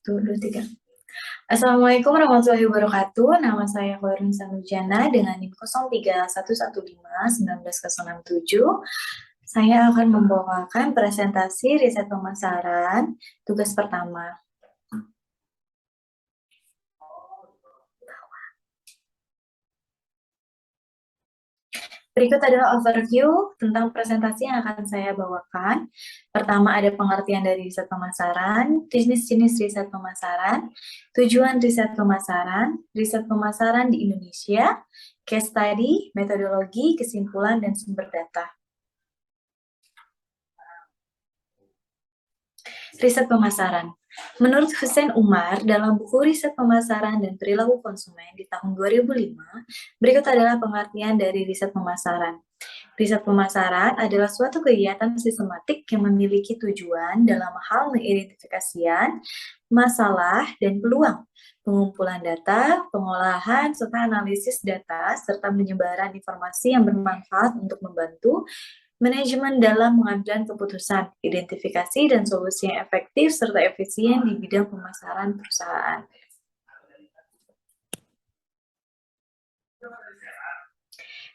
Satu, dua, tiga. Assalamualaikum warahmatullahi wabarakatuh. Nama saya Khairin Sanujana dengan NIM 031159-19067. Saya akan membawakan presentasi riset pemasaran tugas pertama. Berikut adalah overview tentang presentasi yang akan saya bawakan. Pertama ada pengertian dari riset pemasaran, jenis-jenis riset pemasaran, tujuan riset pemasaran di Indonesia, case study, metodologi, kesimpulan, dan sumber data. Riset pemasaran. Menurut Hussein Umar, dalam buku Riset Pemasaran dan Perilaku Konsumen di tahun 2005, berikut adalah pengertian dari riset pemasaran. Riset pemasaran adalah suatu kegiatan sistematik yang memiliki tujuan dalam hal mengidentifikasikan masalah dan peluang, pengumpulan data, pengolahan, serta analisis data, serta penyebaran informasi yang bermanfaat untuk membantu manajemen dalam pengambilan keputusan, identifikasi dan solusi yang efektif serta efisien di bidang pemasaran perusahaan.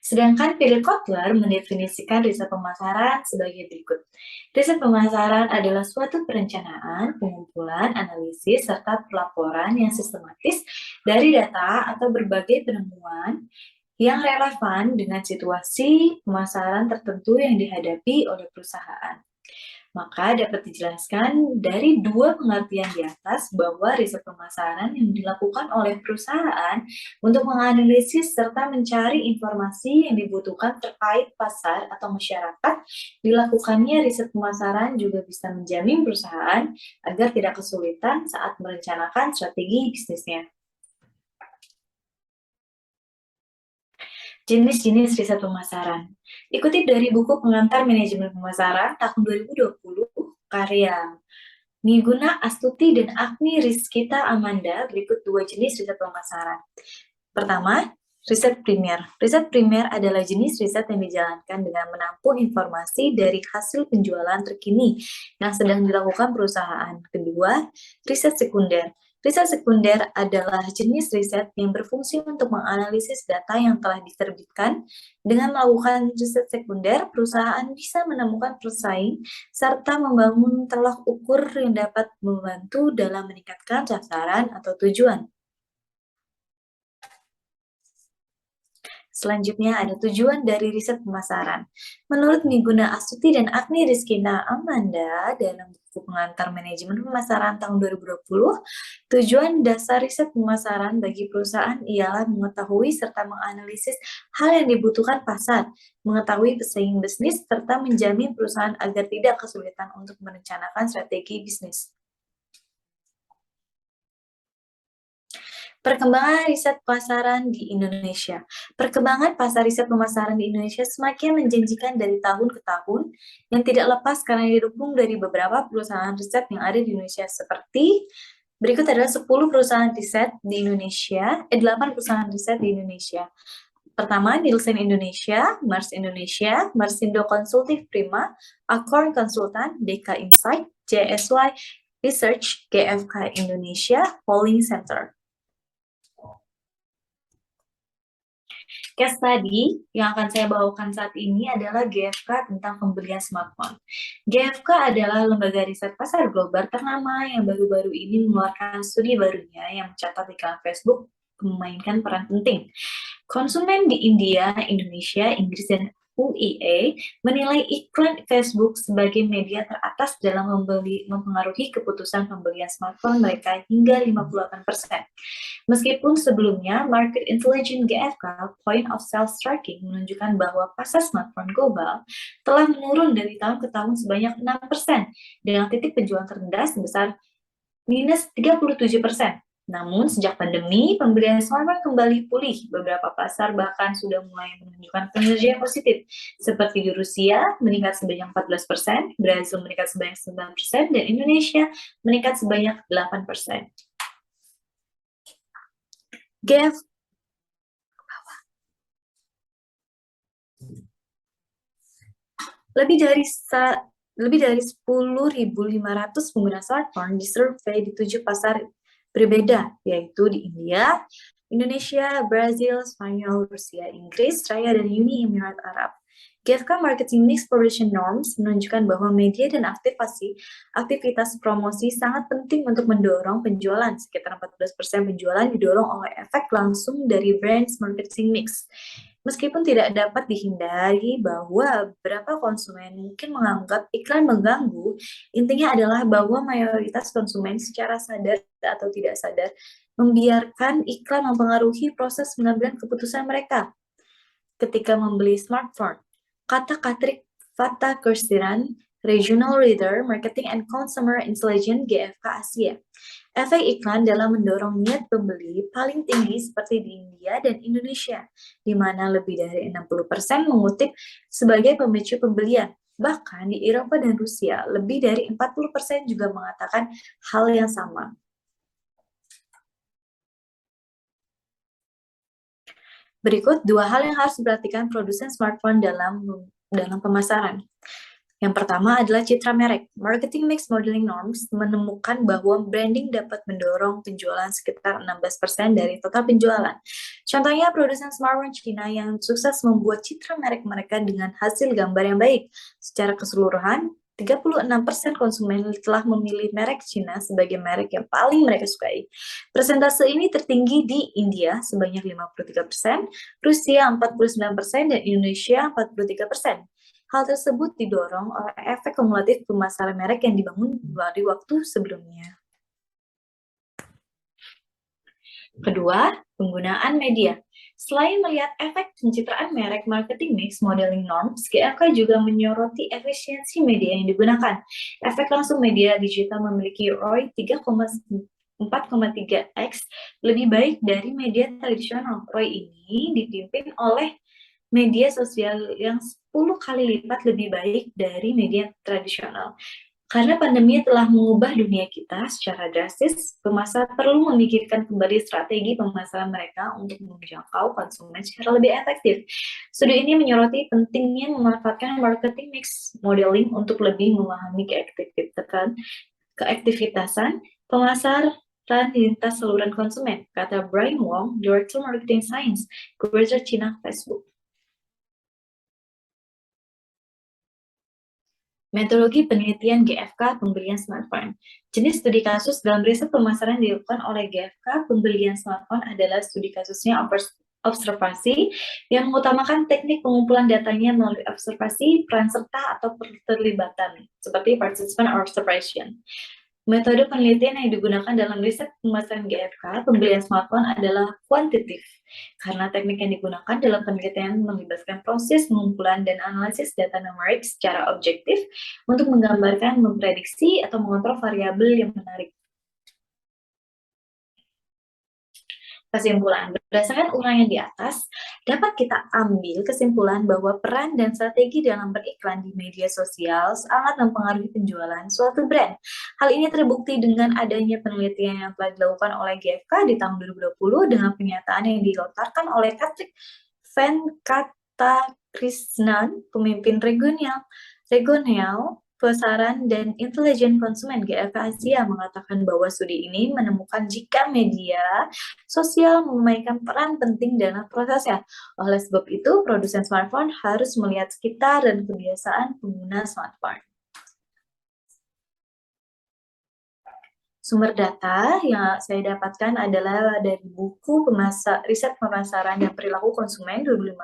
Sedangkan Philip Kotler mendefinisikan riset pemasaran sebagai berikut. Riset pemasaran adalah suatu perencanaan, pengumpulan, analisis, serta pelaporan yang sistematis dari data atau berbagai penemuan yang relevan dengan situasi pemasaran tertentu yang dihadapi oleh perusahaan. Maka dapat dijelaskan dari dua pengertian di atas bahwa riset pemasaran yang dilakukan oleh perusahaan untuk menganalisis serta mencari informasi yang dibutuhkan terkait pasar atau masyarakat, dilakukannya riset pemasaran juga bisa menjamin perusahaan agar tidak kesulitan saat merencanakan strategi bisnisnya. Jenis-jenis riset pemasaran. Dikutip dari buku Pengantar Manajemen Pemasaran tahun 2020, karya Miguna Astuti dan Agni Rizkita Amanda, berikut dua jenis riset pemasaran. Pertama, riset primer. Riset primer adalah jenis riset yang dijalankan dengan menampung informasi dari hasil penjualan terkini yang sedang dilakukan perusahaan. Kedua, riset sekunder. Riset sekunder adalah jenis riset yang berfungsi untuk menganalisis data yang telah diterbitkan. Dengan melakukan riset sekunder, perusahaan bisa menemukan pesaing serta membangun tolak ukur yang dapat membantu dalam meningkatkan sasaran atau tujuan. Selanjutnya ada tujuan dari riset pemasaran. Menurut Miguna Astuti dan Agni Rizkina Amanda dalam buku Pengantar Manajemen Pemasaran tahun 2020, tujuan dasar riset pemasaran bagi perusahaan ialah mengetahui serta menganalisis hal yang dibutuhkan pasar, mengetahui pesaing bisnis, serta menjamin perusahaan agar tidak kesulitan untuk merencanakan strategi bisnis. Perkembangan riset pasaran di Indonesia. Perkembangan pasar riset pemasaran di Indonesia semakin menjanjikan dari tahun ke tahun, yang tidak lepas karena didukung dari beberapa perusahaan riset yang ada di Indonesia seperti berikut adalah 10 perusahaan riset di Indonesia, 8 perusahaan riset di Indonesia. Pertama, Nielsen Indonesia, Mars Indonesia, Marsindo Consulting Prima, Acorn Consultant, DK Insight, JSY Research, GFK Indonesia, Polling Center. Case study yang akan saya bawakan saat ini adalah GFK tentang pembelian smartphone. GFK adalah lembaga riset pasar global ternama yang baru-baru ini mengeluarkan studi barunya yang mencatat iklan Facebook memainkan peran penting. Konsumen di India, Indonesia, Inggris, dan UEA menilai iklan Facebook sebagai media teratas dalam mempengaruhi keputusan pembelian smartphone mereka hingga 58%. Meskipun sebelumnya, Market Intelligence GFK Point of Sales Tracking menunjukkan bahwa pasar smartphone global telah menurun dari tahun ke tahun sebanyak 6%, dengan titik penjualan terendah sebesar minus 37%. Namun, sejak pandemi, pembelian smartphone kembali pulih. Beberapa pasar bahkan sudah mulai menunjukkan kinerja yang positif, seperti di Rusia meningkat sebanyak 14%, Brazil meningkat sebanyak 9%, dan Indonesia meningkat sebanyak 8%. GF lebih dari lebih dari 10.500 pengguna smartphone disurvei di 7 pasar berbeda, yaitu di India, Indonesia, Brazil, Spanyol, Rusia, Inggris, Raya, dan Uni Emirat Arab. GfK Marketing Mix Production Norms menunjukkan bahwa media dan aktivitas promosi sangat penting untuk mendorong penjualan. Sekitar 14% penjualan didorong oleh efek langsung dari brands marketing mix. Meskipun tidak dapat dihindari bahwa beberapa konsumen mungkin menganggap iklan mengganggu, intinya adalah bahwa mayoritas konsumen secara sadar atau tidak sadar membiarkan iklan mempengaruhi proses pengambilan keputusan mereka ketika membeli smartphone. Kata Katrik Fata Kursiran, Regional Leader Marketing and Consumer Intelligence GfK Asia. Efek iklan dalam mendorong niat pembeli paling tinggi seperti di India dan Indonesia, di mana lebih dari 60% mengutip sebagai pemicu pembelian. Bahkan di Eropa dan Rusia, lebih dari 40% juga mengatakan hal yang sama. Berikut dua hal yang harus diperhatikan produsen smartphone dalam pemasaran. Yang pertama adalah citra merek. Marketing Mix Modeling Norms menemukan bahwa branding dapat mendorong penjualan sekitar 16% dari total penjualan. Contohnya, produsen smartphone Cina yang sukses membuat citra merek mereka dengan hasil gambar yang baik. Secara keseluruhan, 36% konsumen telah memilih merek Cina sebagai merek yang paling mereka sukai. Persentase ini tertinggi di India sebanyak 53%, Rusia 49%, dan Indonesia 43%. Hal tersebut didorong oleh efek kumulatif pemasaran merek yang dibangun dari waktu sebelumnya. Kedua, penggunaan media. Selain melihat efek pencitraan merek marketing mix modeling norms, GfK juga menyoroti efisiensi media yang digunakan. Efek langsung media digital memiliki ROI 4,3x lebih baik dari media tradisional. ROI ini dipimpin oleh media sosial yang 10 kali lipat lebih baik dari media tradisional. Karena pandemi telah mengubah dunia kita secara drastis, pemasar perlu memikirkan kembali strategi pemasaran mereka untuk menjangkau konsumen secara lebih efektif. Studi ini menyoroti pentingnya memanfaatkan marketing mix modeling untuk lebih memahami keaktivitasan pemasaran lintas saluran konsumen, kata Brian Wong, Director Marketing Science, Greater China Facebook. Metodologi penelitian GfK pembelian smartphone. Jenis studi kasus dalam riset pemasaran dilakukan oleh GfK pembelian smartphone adalah studi kasusnya observasi yang mengutamakan teknik pengumpulan datanya melalui observasi, peran serta, atau keterlibatan, seperti participant observation. Metode penelitian yang digunakan dalam riset pemasaran GfK pembelian smartphone adalah kuantitatif, karena teknik yang digunakan dalam penelitian melibatkan proses pengumpulan dan analisis data numerik secara objektif untuk menggambarkan, memprediksi, atau mengontrol variabel yang menarik. Kesimpulan, berdasarkan uraian di atas, dapat kita ambil kesimpulan bahwa peran dan strategi dalam beriklan di media sosial sangat mempengaruhi penjualan suatu brand. Hal ini terbukti dengan adanya penelitian yang telah dilakukan oleh GfK di tahun 2020 dengan pernyataan yang dilontarkan oleh Katrik Venkatakrishnan, pemimpin regional Pemasaran dan Intelijen Konsumen GfK Asia mengatakan bahwa studi ini menemukan jika media sosial memainkan peran penting dalam prosesnya. Oleh sebab itu, produsen smartphone harus melihat sekitar dan kebiasaan pengguna smartphone. Sumber data yang saya dapatkan adalah dari buku riset pemasaran dan perilaku konsumen 2005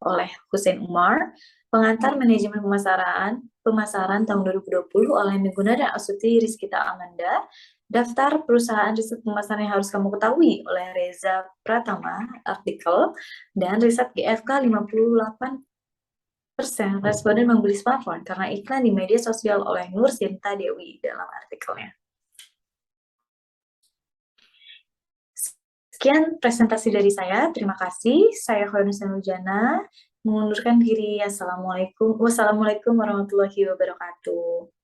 oleh Hussein Umar, pengantar manajemen pemasaran tahun 2020 oleh Meguna dan Astuti Rizkita Amanda, daftar perusahaan riset pemasaran yang harus kamu ketahui oleh Reza Pratama, artikel, dan riset GfK 58% responden membeli smartphone karena iklan di media sosial oleh Nur Sinta Dewi dalam artikelnya. Sekian presentasi dari saya. Terima kasih. Saya Khawinus Nurjana mengundurkan diri. Wassalamualaikum warahmatullahi wabarakatuh.